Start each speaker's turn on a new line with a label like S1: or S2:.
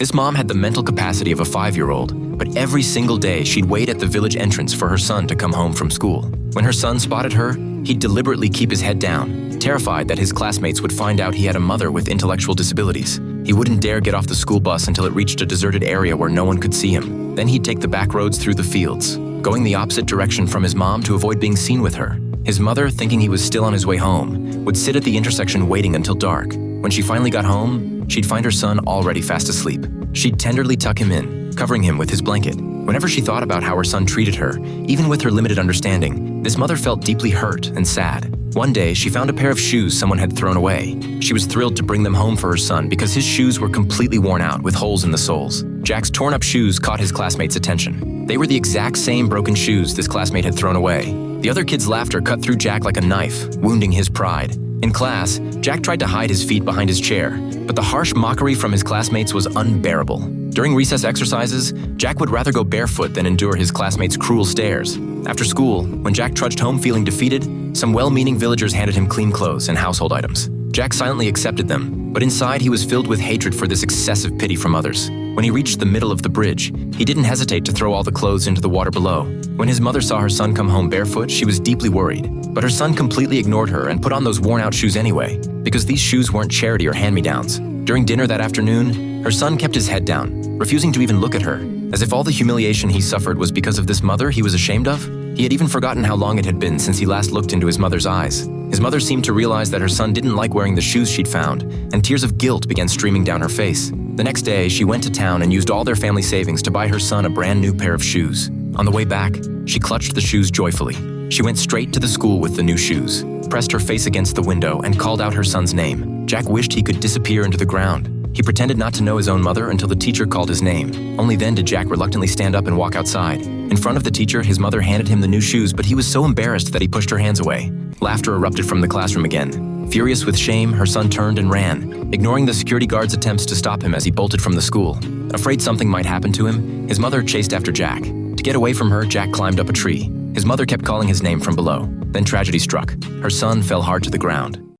S1: This mom had the mental capacity of a 5-year-old, but every single day she'd wait at the village entrance for her son to come home from school. When her son spotted her, he'd deliberately keep his head down, terrified that his classmates would find out he had a mother with intellectual disabilities. He wouldn't dare get off the school bus until it reached a deserted area where no one could see him. Then he'd take the back roads through the fields, going the opposite direction from his mom to avoid being seen with her. His mother, thinking he was still on his way home, would sit at the intersection waiting until dark. When she finally got home, she'd find her son already fast asleep. She'd tenderly tuck him in, covering him with his blanket. Whenever she thought about how her son treated her, even with her limited understanding, this mother felt deeply hurt and sad. One day, she found a pair of shoes someone had thrown away. She was thrilled to bring them home for her son because his shoes were completely worn out with holes in the soles. Jack's torn-up shoes caught his classmate's attention. They were the exact same broken shoes this classmate had thrown away. The other kids' laughter cut through Jack like a knife, wounding his pride. In class, Jack tried to hide his feet behind his chair, but the harsh mockery from his classmates was unbearable. During recess exercises, Jack would rather go barefoot than endure his classmates' cruel stares. After school, when Jack trudged home feeling defeated, some well-meaning villagers handed him clean clothes and household items. Jack silently accepted them, but inside he was filled with hatred for this excessive pity from others. When he reached the middle of the bridge, he didn't hesitate to throw all the clothes into the water below. When his mother saw her son come home barefoot, she was deeply worried. But her son completely ignored her and put on those worn-out shoes anyway, because these shoes weren't charity or hand-me-downs. During dinner that afternoon, her son kept his head down, refusing to even look at her. As if all the humiliation he suffered was because of this mother he was ashamed of, he had even forgotten how long it had been since he last looked into his mother's eyes. His mother seemed to realize that her son didn't like wearing the shoes she'd found, and tears of guilt began streaming down her face. The next day, she went to town and used all their family savings to buy her son a brand new pair of shoes. On the way back, she clutched the shoes joyfully. She went straight to the school with the new shoes, pressed her face against the window, and called out her son's name. Jack wished he could disappear into the ground. He pretended not to know his own mother until the teacher called his name. Only then did Jack reluctantly stand up and walk outside. In front of the teacher, his mother handed him the new shoes, but he was so embarrassed that he pushed her hands away. Laughter erupted from the classroom again. Furious with shame, her son turned and ran, ignoring the security guard's attempts to stop him as he bolted from the school. Afraid something might happen to him, his mother chased after Jack. To get away from her, Jack climbed up a tree. His mother kept calling his name from below. Then tragedy struck. Her son fell hard to the ground.